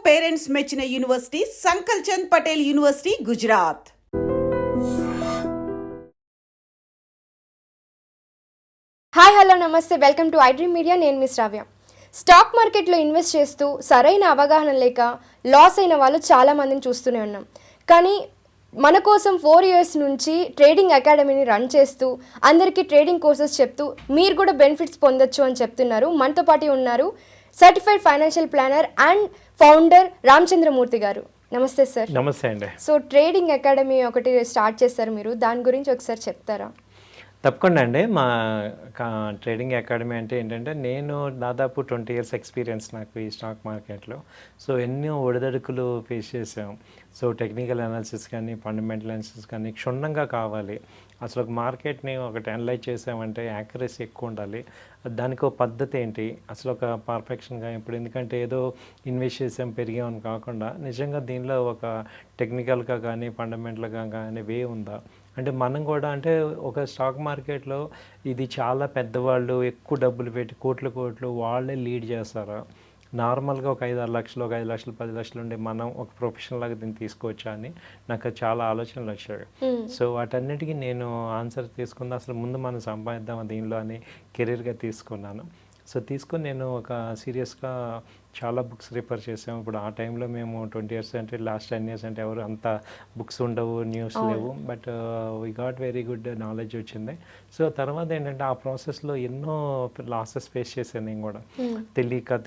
Parents మెచ్చిన university Sankal Chand Patel university Gujarat. Hi hello namaste, welcome to iDream media. నేను మీ శ్రావ్య. స్టాక్ మార్కెట్లో ఇన్వెస్ట్ చేస్తూ సరైన అవగాహన లేక లాస్ అయిన వాళ్ళు చాలామందిని చూస్తూనే ఉన్నాం. కానీ మన కోసం 4 years నుంచి ట్రేడింగ్ అకాడమీని రన్ చేస్తూ అందరికీ ట్రేడింగ్ కోర్సెస్ చెప్తూ మీరు కూడా బెనిఫిట్స్ పొందొచ్చు అని చెప్తున్నారు. మనతో పాటు ఉన్నారు certified financial planner and founder Ramachandramurthy గారు. నమస్తే సార్. నమస్తే అండి. సో ట్రేడింగ్ అకాడమీ ఒకటి స్టార్ట్ చేస్తారు మీరు, దాని గురించి ఒకసారి చెప్తారా? తప్పకుండా అండి. మా ట్రేడింగ్ అకాడమీ అంటే ఏంటంటే, నేను దాదాపు 20 years ఎక్స్పీరియన్స్ నాకు ఈ స్టాక్ మార్కెట్లో. సో ఎన్నో ఒడిదడుకులు ఫేస్ చేసాం. సో టెక్నికల్ అనాలిసిస్ కానీ ఫండమెంటల్ అనాలిసిస్ కానీ క్షుణ్ణంగా కావాలి. అసలు ఒక మార్కెట్ని ఒకటి అనలైజ్ చేసామంటే యాక్యురసీ ఎక్కువ ఉండాలి. దానికి ఒక పద్ధతి ఏంటి, అసలు ఒక పర్ఫెక్షన్గా ఇప్పుడు ఎందుకంటే ఏదో ఇన్వెస్ట్ చేసాం పెరిగామని కాకుండా నిజంగా దీనిలో ఒక టెక్నికల్గా కానీ ఫండమెంటల్గా కానీ వే ఉందా అంటే మనం కూడా అంటే ఒక స్టాక్ మార్కెట్లో ఇది చాలా పెద్దవాళ్ళు ఎక్కువ డబ్బులు పెట్టి కోట్లు వాళ్ళే లీడ్ చేస్తారా, నార్మల్గా ఒక 5-6 లక్షలు, ఒక 5 లక్షలు 10 లక్షలు ఉండే మనం ఒక ప్రొఫెషనల్ లాగా దీన్ని తీసుకోవచ్చా అని నాకు చాలా ఆలోచనలు వచ్చాయి. సో వాటన్నిటికీ నేను ఆన్సర్ తీసుకుంది. అసలు ముందు మనం సంపాదిద్దాం దీనిలో అని కెరీర్గా తీసుకున్నాను. సో తీసుకొని నేను ఒక సీరియస్గా చాలా బుక్స్ రిఫర్ చేసాము. ఇప్పుడు ఆ టైంలో మేము 20 years అంటే లాస్ట్ 10 years అంటే ఎవరు అంత బుక్స్ ఉండవు, న్యూస్ లేవు. But we got very good knowledge వచ్చింది. సో తర్వాత ఏంటంటే ఆ ప్రాసెస్లో ఎన్నో లాసెస్ ఫేస్ చేశాను నేను కూడా.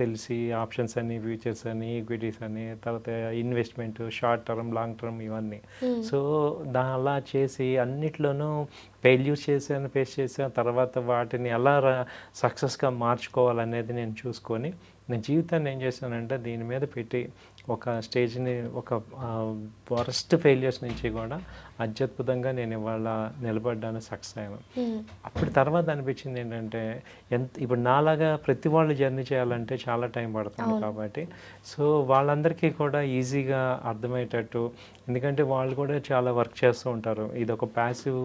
తెలిసి ఆప్షన్స్ అని, ఫ్యూచర్స్ అని, ఈక్విటీస్ అని, తర్వాత investment short term long term ఇవన్నీ. సో అలా చేసి అన్నిట్లోనూ ఫెయిల్యూర్ ఫేస్ చేసాను. తర్వాత వాటిని ఎలా సక్సెస్గా మార్చుకోవాలనేది నేను చూసుకొని నేను జీవితాన్ని ఏం చేశానంటే దీని మీద పెట్టి ఒక స్టేజ్ని ఒక వరస్ట్ ఫెయిల్యూర్స్ నుంచి కూడా అత్యద్భుతంగా నేను ఇవాళ నిలబడ్డాను, సక్సెస్ అయ్యాను. అప్పుడు తర్వాత అనిపించింది ఏంటంటే ఇప్పుడు నాలాగా ప్రతి వాళ్ళు జర్నీ చేయాలంటే చాలా టైం పడుతుంది కాబట్టి సో వాళ్ళందరికీ కూడా ఈజీగా అర్థమయ్యేటట్టు, ఎందుకంటే వాళ్ళు కూడా చాలా వర్క్ చేస్తూ ఉంటారు. ఇది ఒక ప్యాసివ్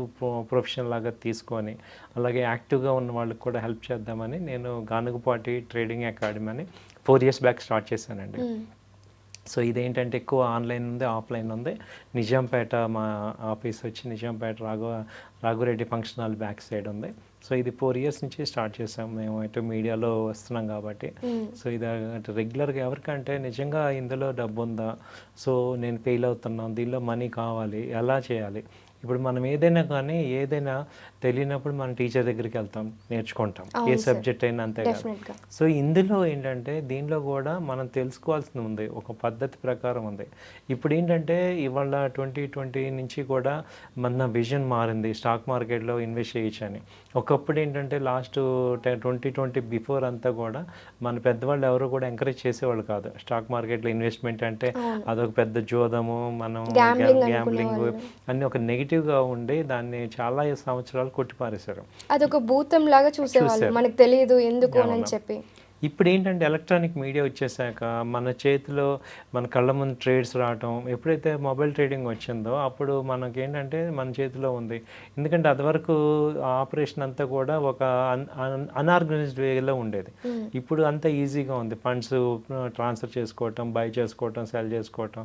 ప్రొఫెషన్ లాగా తీసుకొని అలాగే యాక్టివ్గా ఉన్న వాళ్ళకి కూడా హెల్ప్ చేద్దామని నేను గానుగుపాటి ట్రేడింగ్ అకాడమీ అని 4 years బ్యాక్ స్టార్ట్ చేశానండి. సో ఇదేంటంటే ఎక్కువ ఆన్లైన్ ఉంది, ఆఫ్లైన్ ఉంది. నిజాంపేట మా ఆఫీస్ వచ్చి Nizampet Raghureddy function hall back side ఉంది. సో ఇది 4 years నుంచి స్టార్ట్ చేసాం మేము. ఇటు మీడియాలో వస్తున్నాం కాబట్టి సో ఇది రెగ్యులర్గా ఎవరికంటే నిజంగా ఇందులో డబ్బు ఉందా, సో నేను ఫెయిల్ అవుతున్నాను, దీనిలో మనీ కావాలి, ఎలా చేయాలి. ఇప్పుడు మనం ఏదైనా తెలియనప్పుడు మనం టీచర్ దగ్గరికి వెళ్తాం, నేర్చుకుంటాం, ఏ సబ్జెక్ట్ అయినా అంతే కాదు. సో ఇందులో ఏంటంటే దీనిలో కూడా మనం తెలుసుకోవాల్సింది ఉంది, ఒక పద్ధతి ప్రకారం ఉంది. ఇప్పుడు ఏంటంటే ఇవాళ 2020 నుంచి కూడా మన విజన్ మారింది, స్టాక్ మార్కెట్లో ఇన్వెస్ట్ చేయొచ్చని. ఒకప్పుడు ఏంటంటే లాస్ట్ 2020 బిఫోర్ అంతా కూడా మన పెద్దవాళ్ళు ఎవరు కూడా ఎంకరేజ్ చేసేవాళ్ళు కాదు. స్టాక్ మార్కెట్లో ఇన్వెస్ట్మెంట్ అంటే అదొక పెద్ద జోదము, మనం గ్యాంబ్లింగ్ అన్ని ఒక నెగిటివ్గా ఉండి దాన్ని చాలా సంవత్సరాలు కొట్టిపారేశారు. అదొక భూతం లాగా చూసేవాళ్ళు, మనకు తెలియదు ఎందుకు అని చెప్పి. ఇప్పుడు ఏంటంటే ఎలక్ట్రానిక్ మీడియా వచ్చేసాక మన చేతిలో మన కళ్ళ ముందు ట్రేడ్స్ రావటం, ఎప్పుడైతే మొబైల్ ట్రేడింగ్ వచ్చిందో అప్పుడు మనకి ఏంటంటే మన చేతిలో ఉంది. ఎందుకంటే అదివరకు ఆపరేషన్ అంతా కూడా ఒక అన్ఆర్గనైజ్డ్ వేలో ఉండేది. ఇప్పుడు అంతా ఈజీగా ఉంది. ఫండ్స్ ట్రాన్స్ఫర్ చేసుకోవటం, బై చేసుకోవటం, సెల్ చేసుకోవటం,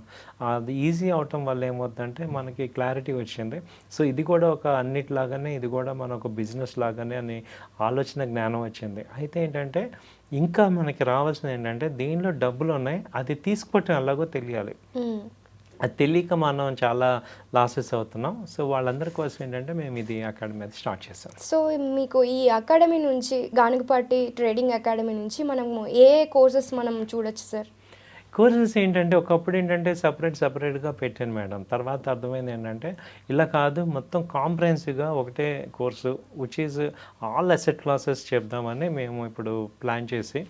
అది ఈజీ అవటం వల్ల ఏమవుతుందంటే మనకి క్లారిటీ వచ్చింది. సో ఇది కూడా ఒక అన్నిటిలాగానే ఇది కూడా మన ఒక బిజినెస్ లాగానే అని ఆలోచన జ్ఞానం వచ్చింది. అయితే ఏంటంటే ఇంకా మనకి రావాల్సింది ఏంటంటే దీనిలో డబ్బులు ఉన్నాయి, అది తీసుకోవటం ఎలాగో తెలియాలి. అది తెలియక మనం చాలా లాసెస్ అవుతున్నాం. సో వాళ్ళందరి కోసం ఏంటంటే మేము ఇది అకాడమీ అది స్టార్ట్ చేస్తాం. సో మీకు ఈ అకాడమీ నుంచి, గానుగుపాటి ట్రేడింగ్ అకాడమీ నుంచి మనము ఏ కోర్సెస్ మనం చూడొచ్చు సార్? కోర్సెస్ ఏంటంటే ఒకప్పుడు ఏంటంటే సపరేట్గా పెట్టాను మేడం. తర్వాత అర్థమైంది ఏంటంటే ఇలా కాదు, మొత్తం కాంప్రహెన్సివ్గా ఒకటే course which is all asset classes చెప్దామని మేము ఇప్పుడు ప్లాన్ చేసి,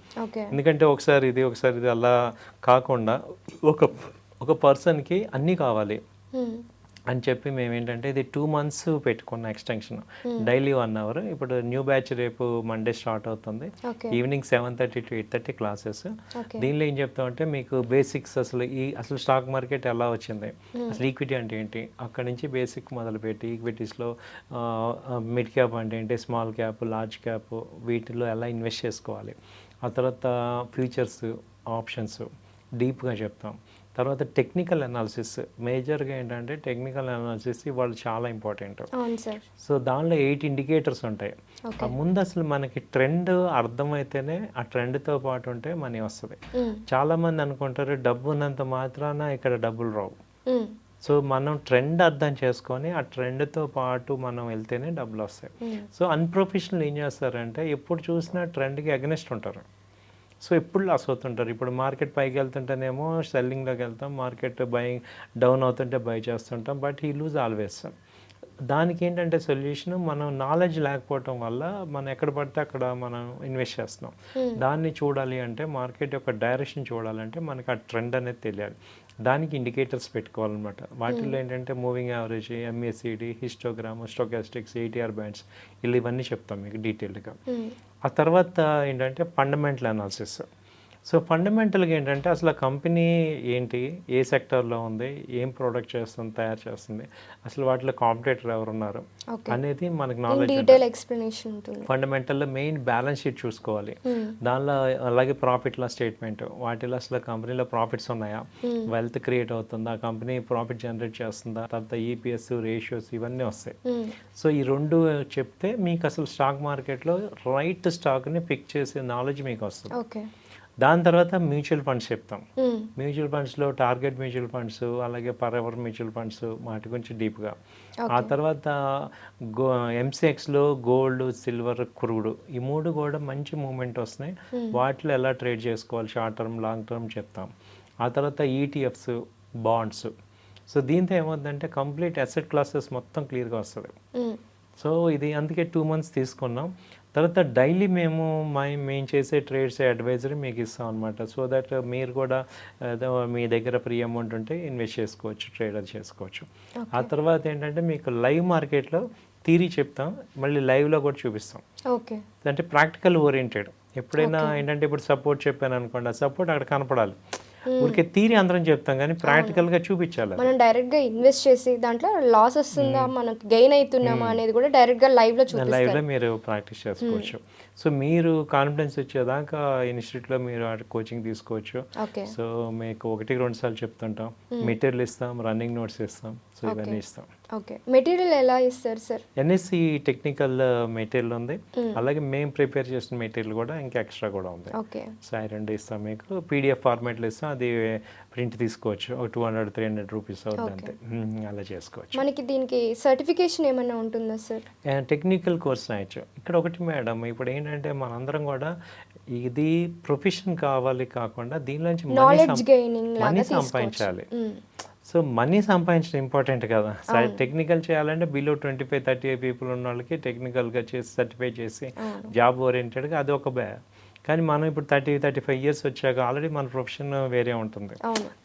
ఎందుకంటే ఒకసారి ఇది అలా కాకుండా ఒక పర్సన్కి అన్నీ కావాలి అని చెప్పి మేము ఏంటంటే ఇది 2 months పెట్టుకున్న ఎక్స్టెన్షన్, డైలీ 1 hour. ఇప్పుడు న్యూ బ్యాచ్ రేపు మండే స్టార్ట్ అవుతుంది. Evening 7:30 to 8:30 classes. దీనిలో ఏం చెప్తామంటే మీకు బేసిక్స్, అసలు స్టాక్ మార్కెట్ ఎలా వచ్చింది, అసలు ఈక్విటీ అంటే ఏంటి, అక్కడ నుంచి బేసిక్ మొదలుపెట్టి ఈక్విటీస్లో మిడ్ క్యాప్ అంటే ఏంటి, స్మాల్ క్యాప్, లార్జ్ క్యాప్, వీటిలో ఎలా ఇన్వెస్ట్ చేసుకోవాలి, ఆ తర్వాత ఫ్యూచర్స్, ఆప్షన్స్, డీప్గా చెప్తాం. తర్వాత టెక్నికల్ అనాలిసిస్, మేజర్గా ఏంటంటే టెక్నికల్ అనాలిసిస్ వాళ్ళు చాలా ఇంపార్టెంట్. అవును సార్. సో దానిలో 8 ఇండికేటర్స్ ఉంటాయి. ఆ ముందు అసలు మనకి ట్రెండ్ అర్థమైతేనే ఆ ట్రెండ్తో పాటు ఉంటే మనీ వస్తుంది. చాలామంది అనుకుంటారు డబ్బు ఉన్నంత మాత్రాన ఇక్కడ డబ్బులు రావు. సో మనం ట్రెండ్ అర్థం చేసుకొని ఆ ట్రెండ్తో పాటు మనం వెళ్తేనే డబ్బులు వస్తాయి. సో అన్ప్రొఫెషనల్ ఏం చేస్తారంటే ఎప్పుడు చూసినా ట్రెండ్కి అగెనిస్ట్ ఉంటారు. సో ఎప్పుడు లాస్ అవుతుంటారు. ఇప్పుడు మార్కెట్ పైకి వెళ్తుంటేనేమో సెల్లింగ్లోకి వెళ్తాం, మార్కెట్ బయింగ్ డౌన్ అవుతుంటే బై చేస్తుంటాం, బట్ ఈ లూజ్ ఆల్వేస్. దానికి ఏంటంటే సొల్యూషన్ మనం నాలెడ్జ్ లేకపోవటం వల్ల మనం ఎక్కడ పడితే అక్కడ మనం ఇన్వెస్ట్ చేస్తున్నాం. దాన్ని చూడాలి అంటే మార్కెట్ యొక్క డైరెక్షన్ చూడాలంటే మనకి ఆ ట్రెండ్ అనేది తెలియాలి. దానికి ఇండికేటర్స్ పెట్టుకోవాలన్నమాట. వాటిల్లో ఏంటంటే moving average, MACD, histogram, stochastics, ATR bands, ఇవన్నీ చెప్తాం మీకు డీటెయిల్డ్గా. ఆ తర్వాత ఏంటంటే ఫండమెంటల్ అనాలిసిస్. సో ఫండమెంటల్గా ఏంటంటే అసలు ఆ కంపెనీ ఏంటి, ఏ సెక్టర్లో ఉంది, ఏం ప్రోడక్ట్ చేస్తుంది, తయారు చేస్తుంది, అసలు వాటిలో కాంపిటేటర్ ఎవరున్నారు అనేది మనకు నాలెడ్జ్. డీటెయిల్ ఎక్స్ప్లెనేషన్ ఉంటుంది. ఫండమెంటల్లో మెయిన్ బ్యాలెన్స్ షీట్ చూసుకోవాలి. దానిలో అలాగే ప్రాఫిట్ లాస్ స్టేట్మెంట్, వాటిలో అసలు కంపెనీలో ప్రాఫిట్స్ ఉన్నాయా, వెల్త్ క్రియేట్ అవుతుందా, కంపెనీ ప్రాఫిట్ జనరేట్ చేస్తుందా, తర్వాత ఈపీఎస్ రేషియోస్ ఇవన్నీ వస్తాయి. సో ఈ రెండు చెప్తే మీకు అసలు స్టాక్ మార్కెట్లో రైట్ స్టాక్ని పిక్ చేసే నాలెడ్జ్ మీకు వస్తుంది. ఓకే. దాని తర్వాత మ్యూచువల్ ఫండ్స్ చెప్తాం. మ్యూచువల్ ఫండ్స్లో టార్గెట్ మ్యూచువల్ ఫండ్స్, అలాగే పర్ ఎవర్ మ్యూచువల్ ఫండ్స్, వాటి గురించి డీప్గా. ఆ తర్వాత ఎంసీఎక్స్లో గోల్డ్, సిల్వర్, క్రూడ్, ఈ మూడు కూడా మంచి మూమెంట్ వస్తున్నాయి. వాటిలో ఎలా ట్రేడ్ చేసుకోవాలి, షార్ట్ టర్మ్, లాంగ్ టర్మ్ చెప్తాం. ఆ తర్వాత ఈటీఎఫ్స్, బాండ్స్. సో దీంతో ఏమవుతుందంటే కంప్లీట్ అసెట్ క్లాసెస్ మొత్తం క్లియర్గా వస్తుంది. సో ఇది అందుకే 2 months తీసుకున్నాం. తర్వాత డైలీ మేము చేసే ట్రేడ్స్ అడ్వైజరీ మీకు ఇస్తాం అనమాట. సో దట్ మీరు కూడా మీ దగ్గర ఫ్రీ అమౌంట్ ఉంటే ఇన్వెస్ట్ చేసుకోవచ్చు, ట్రేడర్ చేసుకోవచ్చు. ఆ తర్వాత ఏంటంటే మీకు లైవ్ మార్కెట్లో థియరీ చెప్తాం, మళ్ళీ లైవ్లో కూడా చూపిస్తాం. ఓకే. అంటే ప్రాక్టికల్ ఓరియంటెడ్. ఎప్పుడైనా ఏంటంటే ఇప్పుడు సపోర్ట్ చెప్పాను అనుకోండి, ఆ సపోర్ట్ అక్కడ కనపడాలి. ఊరికే థియరీ అందరం చెప్తాం కానీ ప్రాక్టికల్గా చూపించాలి. మనం డైరెక్ట్గా ఇన్వెస్ట్ చేసి దాంట్లో లాస్ వస్తుందా, మనకు గెయిన్ అవుతున్నామా అనేది కూడా డైరెక్ట్గా లైవ్లో లైవ్లో మీరు ప్రాక్టీస్ చేసుకోవచ్చు. సో మీరు కాన్ఫిడెన్స్ వచ్చేదాకా ఇన్స్టిట్యూట్లో మీరు కోచింగ్ తీసుకోవచ్చు. సో మీకు 1-2 సార్లు చెప్తుంటాం, మెటీరియల్ ఇస్తాం, రన్నింగ్ నోట్స్ ఇస్తాం, సో ఇవన్నీ ఇస్తాం. ఓకే. మెటీరియల్ ఎలా ఇస్తారు సార్? ఎన్ఎస్సి టెక్నికల్ మెటీరియల్ ఉంది, అలాగే మేము ప్రిపేర్ చేసిన మెటీరియల్ కూడా ఇంకా ఎక్స్ట్రా కూడా ఉంది. ఓకే. సో అవి 2 ఇస్తాం మీకు. పీడిఎఫ్ ఫార్మాట్లో ఇస్తాం, అది ప్రింట్ తీసుకోవచ్చు, ఒక 200-300 రూపీస్ అవుతుంది అంతే. అలా చేసుకోవచ్చు. మనకి దీనికి సర్టిఫికేషన్ ఏమైనా ఉంటుందా సార్? టెక్నికల్ కోర్స్ రాయొచ్చు. ఇక్కడ ఒకటి మేడం, ఇప్పుడు ఏంటంటే మనందరం కూడా ఇది ప్రొఫెషన్ కావాలి కాకుండా దీనిలోంచి మనీ సంపాదించాలి. సో మనీ సంపాదించడం ఇంపార్టెంట్ కదా. టెక్నికల్ చేయాలంటే బిలో 25-30 పీపుల్ ఉన్న వాళ్ళకి టెక్నికల్గా చేసి సర్టిఫై చేసి జాబ్ ఓరియంటెడ్గా అది ఒక కానీ మనం ఇప్పుడు 30-35 years వచ్చాక ఆల్రెడీ మన ప్రొఫెషన్ వేరే ఉంటుంది.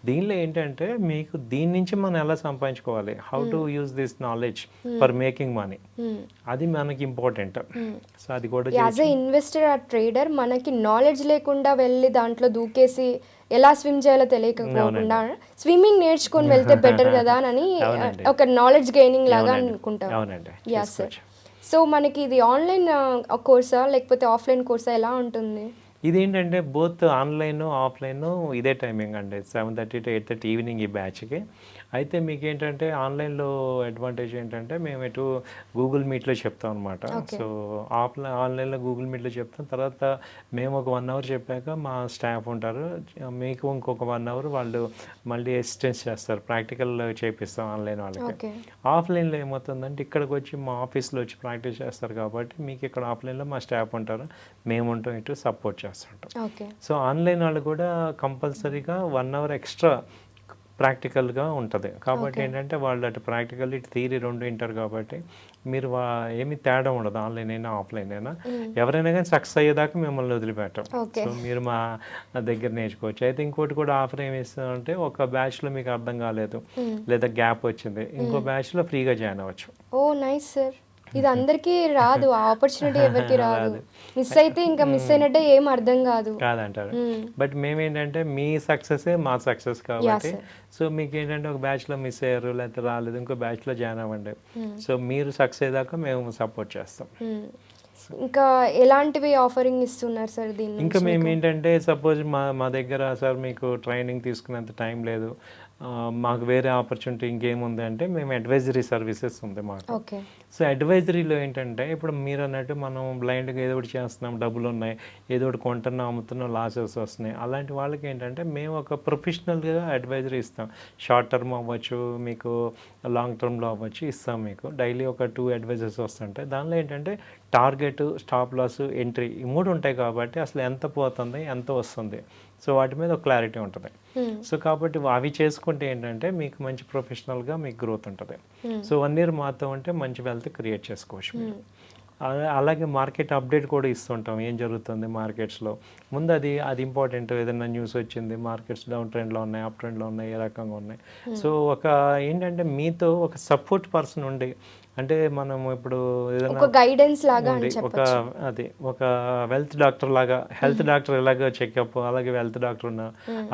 దీనిలో ఏంటంటే మీకు దీని నుంచి మనం ఎలా సంపాదించుకోవాలి, how to use this knowledge for making money, అది మనకి ఇంపార్టెంట్. సో అది కూడా యాజ్ ఎ ఇన్వెస్టర్, ఆ ట్రేడర్ మనకి నాలెడ్జ్ లేకుండా వెళ్ళి దాంట్లో దూకేసి ఎలా స్విమ్ చేయాలో తెలియకపోకుండా స్విమ్మింగ్ నేర్చుకొని వెళ్తే బెటర్ కదా అని ఒక నాలెడ్జ్ గెయినింగ్ లాగా అనుకుంటాం. Yeah sir. సో మనకి ఇది ఆన్లైన్ కోర్సా లేకపోతే ఆఫ్లైన్ కోర్సా, ఎలా ఉంటుంది? ఇదేంటంటే బోత్ ఆన్లైన్, ఆఫ్లైన్ ఇదే టైమింగ్ అండి, 7:30 to 8:30 ఈవినింగ్ ఈ బ్యాచ్కి. అయితే మీకు ఏంటంటే ఆన్లైన్లో అడ్వాంటేజ్ ఏంటంటే మేము ఎటు గూగుల్ మీట్లో చెప్తాం అనమాట. సో ఆన్లైన్లో గూగుల్ మీట్లో చెప్తాం. తర్వాత మేము ఒక 1 hour చెప్పాక మా స్టాఫ్ ఉంటారు, మీకు ఇంకొక 1 hour వాళ్ళు మళ్ళీ అసిస్టెన్స్ చేస్తారు, ప్రాక్టికల్ చేపిస్తాం ఆన్లైన్ వాళ్ళకి. ఆఫ్లైన్లో ఏమవుతుందంటే ఇక్కడికి వచ్చి మా ఆఫీస్లో వచ్చి ప్రాక్టీస్ చేస్తారు కాబట్టి మీకు ఇక్కడ ఆఫ్లైన్లో మా స్టాఫ్ ఉంటారు, మేము ఉంటాం, ఇటు సపోర్ట్ చేస్తుంటాం. సో ఆన్లైన్ వాళ్ళు కూడా కంపల్సరీగా 1 hour ఎక్స్ట్రా ప్రాక్టికల్గా ఉంటుంది కాబట్టి ఏంటంటే వాళ్ళు అటు ప్రాక్టికల్ ఇటు థియరీ 2 వింటారు కాబట్టి మీరు ఏమి తేడా ఉండదు, ఆన్లైన్ అయినా ఆఫ్లైన్ అయినా. ఎవరైనా కానీ సక్సెస్ అయ్యేదాకా మిమ్మల్ని వదిలిపెట్టాం. సో మీరు మా దగ్గర నేర్చుకోవచ్చు. అయితే ఇంకోటి కూడా ఆఫర్ ఏమి ఇస్తామంటే ఒక బ్యాచ్లో మీకు అర్థం కాలేదు లేదా గ్యాప్ వచ్చింది, ఇంకో బ్యాచ్లో ఫ్రీగా జాయిన్ అవ్వచ్చు. ఓ నైస్ సార్. ఇది అందరికీ రాదు, ఆ ఆపర్చునిటీ ఎవరికి రాదు. మిస్ అయితే ఇంకా మిస్ అయినట్టే, ఏం అర్థం కాదంటారు. బట్ మేమేంటంటే మీ సక్సెస్ మా సక్సెస్ కాబట్టి, సో మీకు ఏంటంటే ఒక బ్యాచ్లో మిస్ అయ్యారు లేకపోతే రాలేదు, ఇంకో బ్యాచ్లో జాయిన్ అవ్వండి. సో మీరు సక్సెస్ అయ్యేదాకా మేము సపోర్ట్ చేస్తాం. ఇంకా ఎలాంటివి ఆఫరింగ్ ఇస్తున్నారు సార్ దీన్ని? ఇంకా మేము ఏంటంటే సపోజ్ మా దగ్గర సార్ మీకు ట్రైనింగ్ తీసుకునేంత టైం లేదు, మాకు వేరే ఆపర్చునిటీ ఇంకేముంది అంటే మేము అడ్వైజరీ సర్వీసెస్ ఉంది మాకు. ఓకే. సో అడ్వైజరీలో ఏంటంటే ఇప్పుడు మీరు అన్నట్టు మనం బ్లైండ్గా ఏదో ఒకటి చేస్తున్నాం, డబ్బులు ఉన్నాయి, ఏదో ఒకటి కొంటున్నాం అమ్ముతున్నాం, లాసెస్ వస్తున్నాయి, అలాంటి వాళ్ళకి ఏంటంటే మేము ఒక ప్రొఫెషనల్గా అడ్వైజరీ ఇస్తాం. షార్ట్ టర్మ్ అవ్వచ్చు, మీకు లాంగ్ టర్మ్లో అవ్వచ్చు, ఇస్తాం మీకు. డైలీ ఒక 2 అడ్వైజర్స్ వస్తుంటాయి. దానిలో ఏంటంటే టార్గెట్, స్టాప్ లాస్, ఎంట్రీ ఈ 3 ఉంటాయి కాబట్టి అసలు ఎంత పోతుంది, ఎంత వస్తుంది, సో వాటి మీద ఒక క్లారిటీ ఉంటుంది. సో కాబట్టి అవి చేసుకుంటే ఏంటంటే మీకు మంచి ప్రొఫెషనల్గా మీకు గ్రోత్ ఉంటుంది. సో 1 year మాతో ఉంటే మంచి వెల్త్ క్రియేట్ చేసుకోవచ్చు మీరు. అలాగే మార్కెట్ అప్డేట్ కూడా ఇస్తుంటాం, ఏం జరుగుతుంది మార్కెట్స్లో. ముందు అది ఇంపార్టెంట్. ఏదైనా న్యూస్ వచ్చింది, మార్కెట్స్ డౌన్ ట్రెండ్లో ఉన్నాయి, అప్ ట్రెండ్లో ఉన్నాయి, ఏ రకంగా ఉన్నాయి. సో ఏంటంటే మీతో ఒక సపోర్ట్ పర్సన్ ఉండి, అంటే మనం ఇప్పుడు ఏదైనా గైడెన్స్ లాగా ఒక వెల్త్ డాక్టర్ లాగా, హెల్త్ డాక్టర్ ఎలాగో చెకప్, అలాగే వెల్త్ డాక్టర్ ఉన్నా,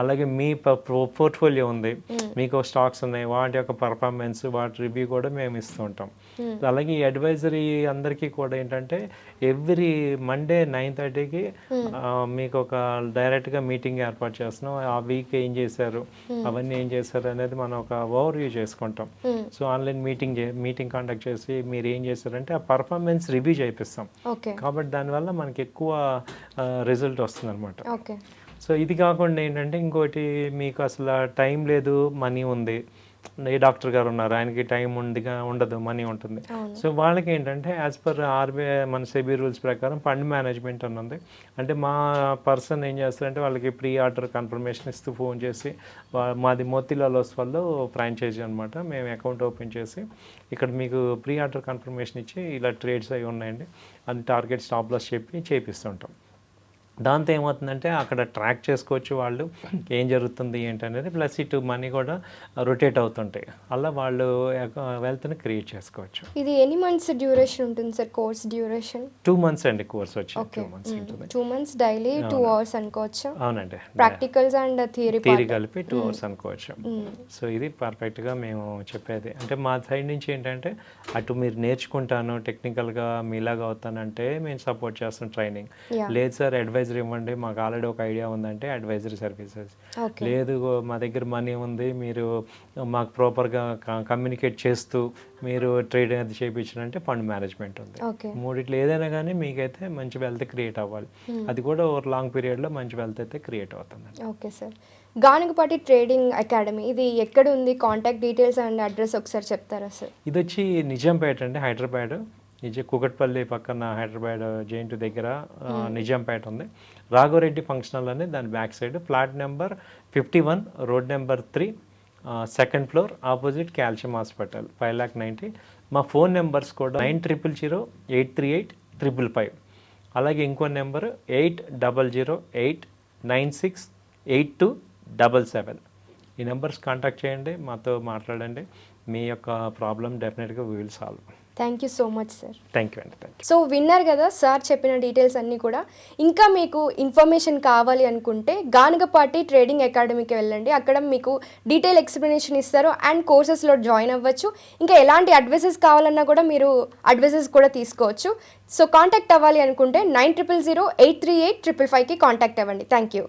అలాగే మీ పోర్ట్ఫోలియో ఉంది, మీకు స్టాక్స్ ఉన్నాయి, వాటి యొక్క పర్ఫార్మెన్స్, వాటి రివ్యూ కూడా మేము ఇస్తూ ఉంటాం. అలాగే ఈ అడ్వైజరీ అందరికీ కూడా ఏంటంటే ఎవ్రీ మండే 9:30కి మీకు ఒక డైరెక్ట్గా మీటింగ్ ఏర్పాటు చేస్తున్నాం. ఆ వీక్ ఏం చేశారు, అవన్నీ ఏం చేశారు అనేది మనం ఒక ఓవర్ వ్యూ చేసుకుంటాం. సో ఆన్లైన్ మీటింగ్ కండక్ట్ చేసి మీరు ఏం చేశారంటే ఆ పర్ఫార్మెన్స్ రివ్యూ చేపిస్తాం. కాబట్టి దానివల్ల మనకి ఎక్కువ రిజల్ట్ వస్తుంది అనమాట. సో ఇది కాకుండా ఏంటంటే ఇంకోటి, మీకు అసలు టైం లేదు, మనీ ఉంది, ఏ డాక్టర్ గారు ఉన్నారు, ఆయనకి టైం ఉండదు, మనీ ఉంటుంది. సో వాళ్ళకి ఏంటంటే యాజ్ పర్ ఆర్బీఐ మన సెబీ రూల్స్ ప్రకారం ఫండ్ మేనేజ్మెంట్ అని ఉంది. అంటే మా పర్సన్ ఏం చేస్తారంటే వాళ్ళకి ప్రీ ఆర్డర్ కన్ఫర్మేషన్ ఇస్తూ ఫోన్ చేసి, మాది మోతీలాల్ ఓస్వాల్లో ఫ్రాంచైజీ అనమాట, మేము అకౌంట్ ఓపెన్ చేసి ఇక్కడ మీకు ప్రీ ఆర్డర్ కన్ఫర్మేషన్ ఇచ్చి ఇలా ట్రేడ్స్ అవి ఉన్నాయండి అది టార్గెట్ స్టాప్ లాస్ చెప్పి చేపిస్తుంటాం. దాంతో ఏమవుతుందంటే అక్కడ ట్రాక్ చేసుకోవచ్చు వాళ్ళు ఏం జరుగుతుంది ఏంటనేది, ప్లస్ ఇటు మనీ కూడా రొటేట్ అవుతుంటాయి. అలా వాళ్ళు వెల్త్ని క్రియేట్ చేసుకోవచ్చు. ఇది ఎన్ని మంత్స్ డ్యూరేషన్ ఉంటుంది సార్ కోర్స్ డ్యూరేషన్? 2 months అండి కోర్స్ వచ్చి. 2 months ఉంటుంది. 2 months డైలీ 2 hours అనుకోవచ్చు. అవునండి, ప్రాక్టికల్స్ అండ్ థియరీ కలిపి 2 hours అనుకోవచ్చు. సో ఇది పర్ఫెక్ట్గా మేము చెప్పేది. అంటే మా సైడ్ నుంచి ఏంటంటే అటు మీరు నేర్చుకుంటాను, టెక్నికల్గా మీలాగా అవుతానంటే మేము సపోర్ట్ చేస్తాం ట్రైనింగ్. లేదు సార్ అడ్వైజరీ ఇవ్వండి, మాకు ఆల్రెడీ ఒక ఐడియా ఉందంటే అడ్వైజరీ సర్వీసెస్. లేదు మా దగ్గర మనీ ఉంది, మీరు మాకు ప్రాపర్గా కమ్యూనికేట్ చేస్తూ మీరు ట్రేడింగ్ అది చేయించారంటే ఫండ్ మేనేజ్మెంట్ ఉంది. మూడిట్లో ఏదైనా కానీ మీకైతే మంచి వెల్త్ క్రియేట్ అవ్వాలి. అది కూడా ఓవర్ లాంగ్ పీరియడ్లో మంచి వెల్త్ అయితే క్రియేట్ అవుతుంది. Okay sir. Ganagapati trading academy ఇది ఎక్కడ ఉంది? కాంటాక్ట్ డీటెయిల్స్ అండ్ అడ్రస్ ఒకసారి చెప్తారా సార్? ఇది వచ్చి నిజాంపేట అండి, హైదరాబాద్. కూకట్పల్లి పక్కన హైదరాబాద్ జేఎన్టీ దగ్గర నిజాంపేట ఉంది. రాఘవరెడ్డి ఫంక్షన్ హాల్ అని దాని back side, flat number 51, road number 3, second floor, opposite calcium hospital, 5,90,000. మా ఫోన్ నెంబర్స్ కూడా 9000-838-555. అలాగే ఇంకో నెంబర్ 8008968277. ఈ నెంబర్స్ కాంటాక్ట్ చేయండి, మాతో మాట్లాడండి. మీ యొక్క ప్రాబ్లం డెఫినెట్గా we will solve. Thank you so much sir. Thank you అండి. Thank you. సో విన్నారు కదా సార్ చెప్పిన డీటెయిల్స్ అన్నీ కూడా. ఇంకా మీకు ఇన్ఫర్మేషన్ కావాలి అనుకుంటే గానగపాటి ట్రేడింగ్ అకాడమీకి వెళ్ళండి. అక్కడ మీకు డీటెయిల్ ఎక్స్ప్లెనేషన్ ఇస్తారు అండ్ కోర్సెస్లో జాయిన్ అవ్వచ్చు. ఇంకా ఎలాంటి అడ్వైసెస్ కావాలన్నా కూడా మీరు అడ్వైసెస్ కూడా తీసుకోవచ్చు. సో కాంటాక్ట్ అవ్వాలి అనుకుంటే 9000-838-555కి కాంటాక్ట్ అవ్వండి. Thank you.